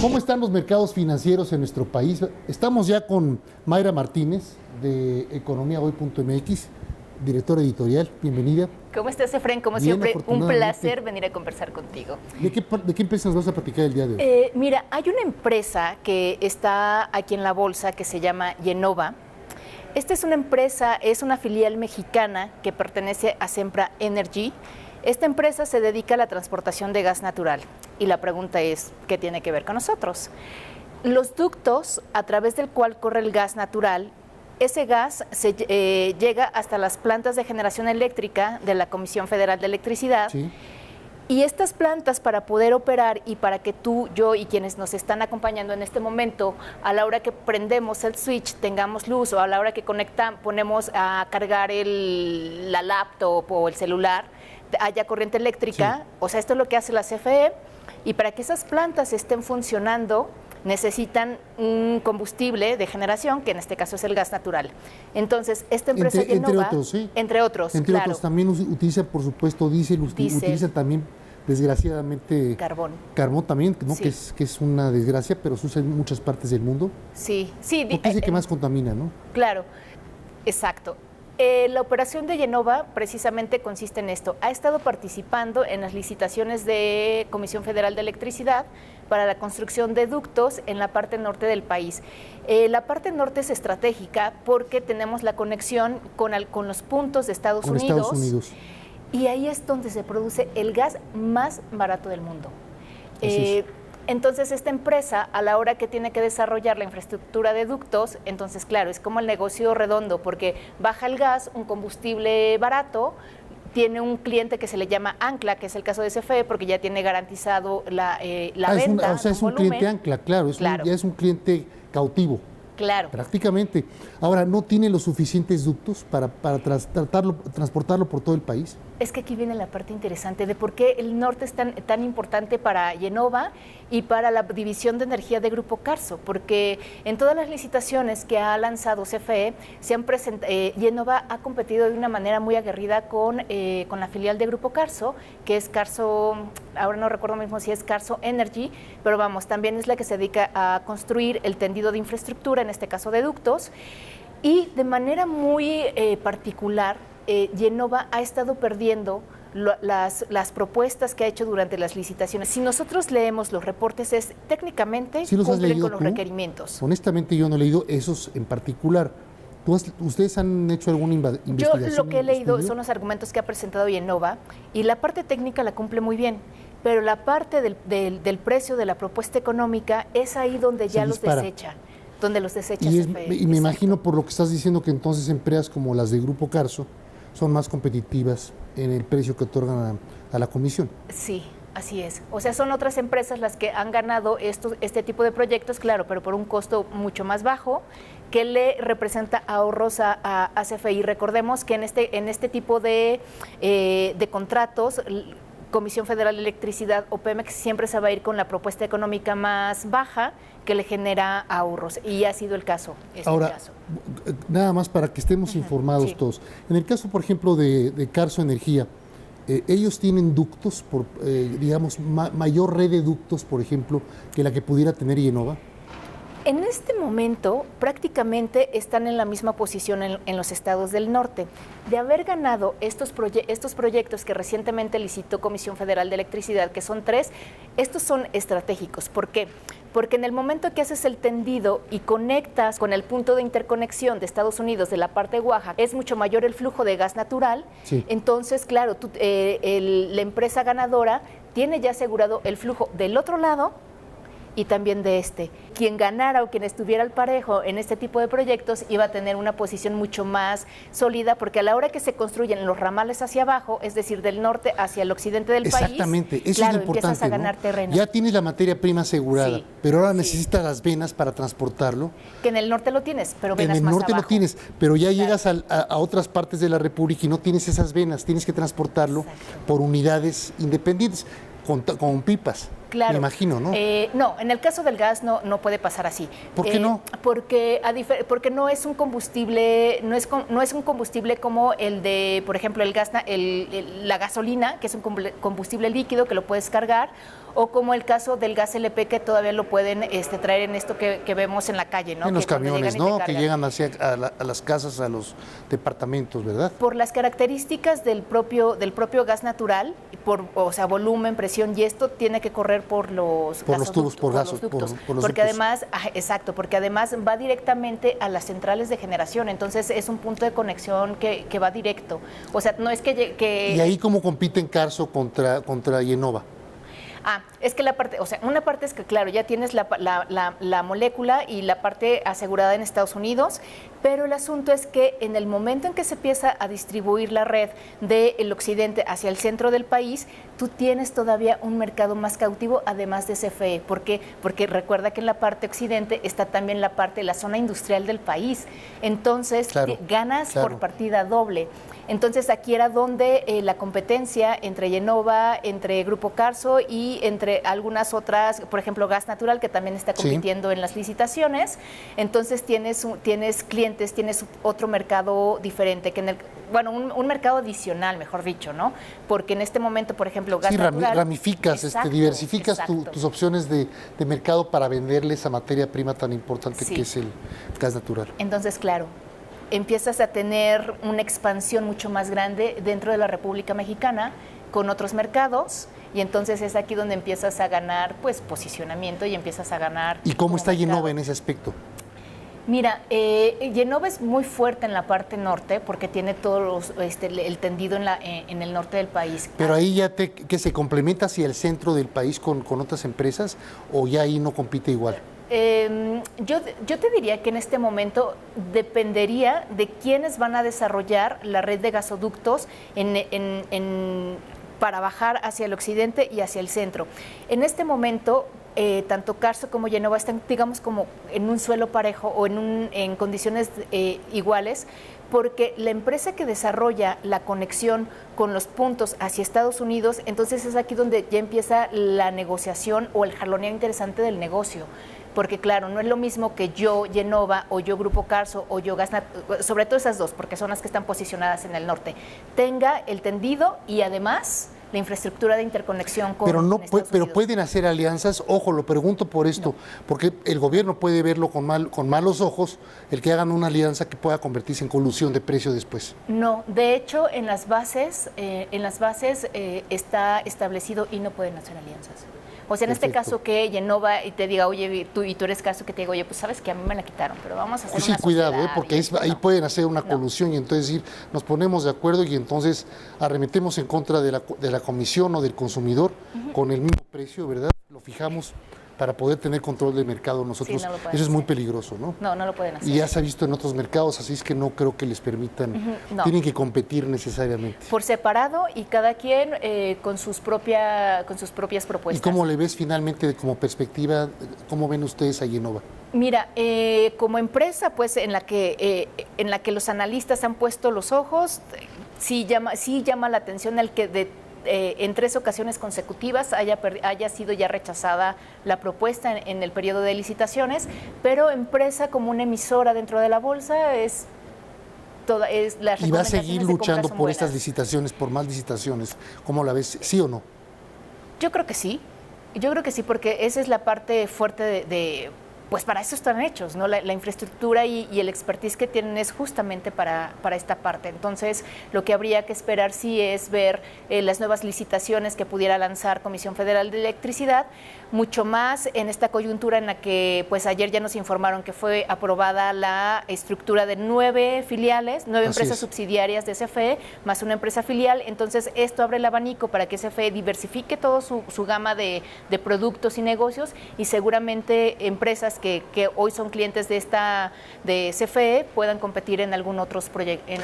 ¿Cómo están los mercados financieros en nuestro país? Estamos ya con Mayra Martínez de economiahoy.mx, directora editorial. Bienvenida. ¿Cómo estás, Efraín? Como Bien, siempre, un placer venir a conversar contigo. ¿De qué empresa nos vas a platicar el día de hoy? Mira, hay una empresa que está aquí en la bolsa que se llama Yenova. Esta es una empresa, es una filial mexicana que pertenece a Sempra Energy. Esta empresa se dedica a la transportación de gas natural y la pregunta es, ¿qué tiene que ver con nosotros? Los ductos a través del cual corre el gas natural, ese gas llega hasta las plantas de generación eléctrica de la Comisión Federal de Electricidad. Sí. Y estas plantas, para poder operar y para que tú, yo y quienes nos están acompañando en este momento, a la hora que prendemos el switch tengamos luz, o a la hora que ponemos a cargar la laptop o el celular, haya corriente eléctrica. Sí. O sea, esto es lo que hace la CFE, y para que esas plantas estén funcionando necesitan un combustible de generación, que en este caso es el gas natural. Entonces, esta empresa Yenova, entre otros, sí. Entre otros, entre claro. Otros, también utiliza, por supuesto, diésel, utiliza también, desgraciadamente, carbón también, ¿no? Sí. Que es una desgracia, pero se usa en muchas partes del mundo. Sí, sí. Porque es el que más contamina, ¿no? Claro, exacto. La operación de Yenova precisamente consiste en esto. Ha estado participando en las licitaciones de Comisión Federal de Electricidad para la construcción de ductos en la parte norte del país. La parte norte es estratégica porque tenemos la conexión con los puntos de Estados Unidos. Y ahí es donde se produce el gas más barato del mundo. Entonces, esta empresa, a la hora que tiene que desarrollar la infraestructura de ductos, entonces, claro, es como el negocio redondo, porque baja el gas, un combustible barato, tiene un cliente que se le llama ancla, que es el caso de CFE, porque ya tiene garantizado la venta. O sea, es un cliente ancla, claro, ya es un cliente cautivo. Claro. Prácticamente. Ahora, ¿no tiene los suficientes ductos para transportarlo por todo el país? Es que aquí viene la parte interesante de por qué el norte es tan importante para Yenova y para la división de energía de Grupo Carso, porque en todas las licitaciones que ha lanzado CFE, Yenova ha competido de una manera muy aguerrida con la filial de Grupo Carso, que es Carso, ahora no recuerdo mismo si es Carso Energy, pero vamos, también es la que se dedica a construir el tendido de infraestructura, en este caso de ductos, y de manera muy particular, Yenova ha estado perdiendo las propuestas que ha hecho durante las licitaciones. Si nosotros leemos los reportes, técnicamente ¿Sí cumplen con los requerimientos. Honestamente, yo no he leído esos en particular. ¿Ustedes han hecho alguna investigación? Yo lo que he leído son los argumentos que ha presentado Yenova, y la parte técnica la cumple muy bien, pero la parte del precio de la propuesta económica es ahí donde ya los desecha. Donde los desecha CFE. Y me imagino, por lo que estás diciendo, que entonces empresas como las de Grupo Carso son más competitivas en el precio que otorgan a la comisión. Sí, así es. O sea, son otras empresas las que han ganado este tipo de proyectos, claro, pero por un costo mucho más bajo, que le representa ahorros a CFE. Y recordemos que en este tipo de contratos, Comisión Federal de Electricidad o Pemex siempre se va a ir con la propuesta económica más baja, que le genera ahorros, y ha sido el caso. Ahora, nada más para que estemos informados todos. En el caso, por ejemplo, de Carso Energía, ellos tienen ductos, digamos, mayor red de ductos, por ejemplo, que la que pudiera tener Yenova. En este momento prácticamente están en la misma posición en los estados del norte. De haber ganado estos proyectos que recientemente licitó Comisión Federal de Electricidad, que son 3, estos son estratégicos. ¿Por qué? Porque en el momento que haces el tendido y conectas con el punto de interconexión de Estados Unidos de la parte de Oaxaca, es mucho mayor el flujo de gas natural. Sí. Entonces, claro, la empresa ganadora tiene ya asegurado el flujo del otro lado y también de este. Quien ganara o quien estuviera al parejo en este tipo de proyectos iba a tener una posición mucho más sólida, porque a la hora que se construyen los ramales hacia abajo, es decir, del norte hacia el occidente del país, exactamente, eso claro, es importante, empiezas a ganar terreno. Ya tienes la materia prima asegurada, sí, pero ahora necesitas las venas para transportarlo. Que en el norte lo tienes, pero venas más abajo. En el norte lo tienes, pero ya llegas a otras partes de la República y no tienes esas venas, tienes que transportarlo por unidades independientes, con pipas. Claro. Me imagino, ¿no? No, en el caso del gas no puede pasar así. ¿Por qué no? Porque no es un combustible, no es un combustible como el de, por ejemplo, la gasolina, que es un combustible líquido que lo puedes cargar, o como el caso del gas LP que todavía lo pueden traer en esto que vemos en la calle, ¿no? En los que cuando camiones, llegan y te ¿no? Que cargan. llegan hacia a las casas, a los departamentos, ¿verdad? Por las características del propio gas natural, o sea, volumen, presión, y esto tiene que correr por los tubos, por los ductos. por los Porque ductos. además, exacto, porque además va directamente a las centrales de generación, entonces es un punto de conexión que va directo. O sea, no es que ¿Y ahí cómo compiten Carso contra Yenova? Es que la parte, o sea, una parte es que, claro, ya tienes la molécula y la parte asegurada en Estados Unidos, pero el asunto es que en el momento en que se empieza a distribuir la red del occidente hacia el centro del país, tú tienes todavía un mercado más cautivo, además de CFE. ¿Por qué? Porque recuerda que en la parte occidente está también la zona industrial del país. Entonces, ganas por partida doble. Entonces, aquí era donde la competencia entre Yenova, entre Grupo Carso y entre algunas otras, por ejemplo, Gas Natural, que también está compitiendo en las licitaciones. Entonces, tienes clientes, tienes otro mercado diferente, un mercado adicional, mejor dicho, ¿no? Porque en este momento, por ejemplo, Gas Natural... ramificas, diversificas tus opciones de mercado para venderle esa materia prima tan importante que es el gas natural. Entonces, claro, empiezas a tener una expansión mucho más grande dentro de la República Mexicana con otros mercados, y entonces es aquí donde empiezas a ganar pues posicionamiento y empiezas a ganar. ¿Y cómo está Yenova en ese aspecto? Mira, Yenova es muy fuerte en la parte norte porque tiene todo el tendido en el norte del país. Pero ahí ya que se complementa hacia el centro del país con otras empresas, o ya ahí no compite igual. Yo te diría que en este momento dependería de quiénes van a desarrollar la red de gasoductos para bajar hacia el occidente y hacia el centro. En este momento, tanto Carso como Yenova están, digamos, como en un suelo parejo o en condiciones iguales, porque la empresa que desarrolla la conexión con los puntos hacia Estados Unidos, entonces es aquí donde ya empieza la negociación o el jaloneo interesante del negocio. Porque claro, no es lo mismo que yo, Yenova, o yo, Grupo Carso, o yo, sobre todo esas dos, porque son las que están posicionadas en el norte, tenga el tendido y además la infraestructura de interconexión con Estados Unidos. Pero pueden hacer alianzas, ojo, lo pregunto por esto, porque el gobierno puede verlo con malos ojos, el que hagan una alianza que pueda convertirse en colusión de precio después. No, de hecho, en las bases está establecido y no pueden hacer alianzas. O sea, en este caso que Yenova y te diga, oye, tú eres Carso, que te diga, oye, pues sabes que a mí me la quitaron, pero vamos a hacer una cuidado, sociedad, porque ahí pueden hacer una colusión y entonces decir, nos ponemos de acuerdo y entonces arremetemos en contra de la comisión o del consumidor con el mismo precio, ¿verdad? Lo fijamos para poder tener control del mercado nosotros. Sí, no eso es muy peligroso, ¿no? No lo pueden hacer. Y ya se ha visto en otros mercados, así es que no creo que les permitan, tienen que competir necesariamente. Por separado y cada quien con sus propias propuestas. ¿Y cómo le ves finalmente como perspectiva, cómo ven ustedes a Yenova? Mira, como empresa, pues en la que los analistas han puesto los ojos, sí llama la atención el que en 3 ocasiones consecutivas haya sido ya rechazada la propuesta en el periodo de licitaciones, pero empresa como una emisora dentro de la bolsa las ¿Y va a seguir luchando por buenas. estas licitaciones, por más licitaciones? ¿Cómo la ves? ¿Sí o no? Yo creo que sí, porque esa es la parte fuerte pues para eso están hechos, ¿no? La infraestructura y el expertise que tienen es justamente para esta parte. Entonces, lo que habría que esperar sí es ver las nuevas licitaciones que pudiera lanzar Comisión Federal de Electricidad, mucho más en esta coyuntura en la que pues ayer ya nos informaron que fue aprobada la estructura de 9 filiales, 9 empresas subsidiarias de CFE, más una empresa filial. Entonces, esto abre el abanico para que CFE diversifique todo su gama de productos y negocios, y seguramente empresas que hoy son clientes de CFE puedan competir en algún otros proyectos.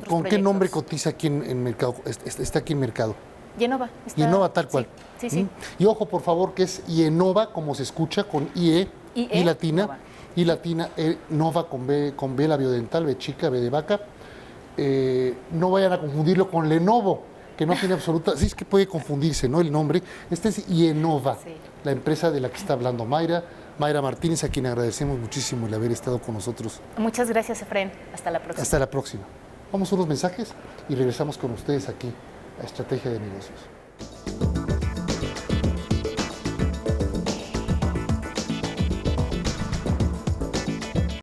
¿Con qué nombre cotiza aquí en mercado? ¿Está aquí en mercado? Yenova. Yenova tal cual. Sí. Y ojo, por favor, que es Yenova, como se escucha, con IE, I latina, Nova. I latina, Nova con B la biodental, B chica, B de vaca. No vayan a confundirlo con Lenovo, que no tiene absoluta... Sí, es que puede confundirse, ¿no? El nombre. Este es Yenova, la empresa de la que está hablando Mayra Martínez, a quien agradecemos muchísimo el haber estado con nosotros. Muchas gracias, Efraín. Hasta la próxima. Hasta la próxima. Vamos a unos mensajes y regresamos con ustedes aquí a Estrategia de Negocios.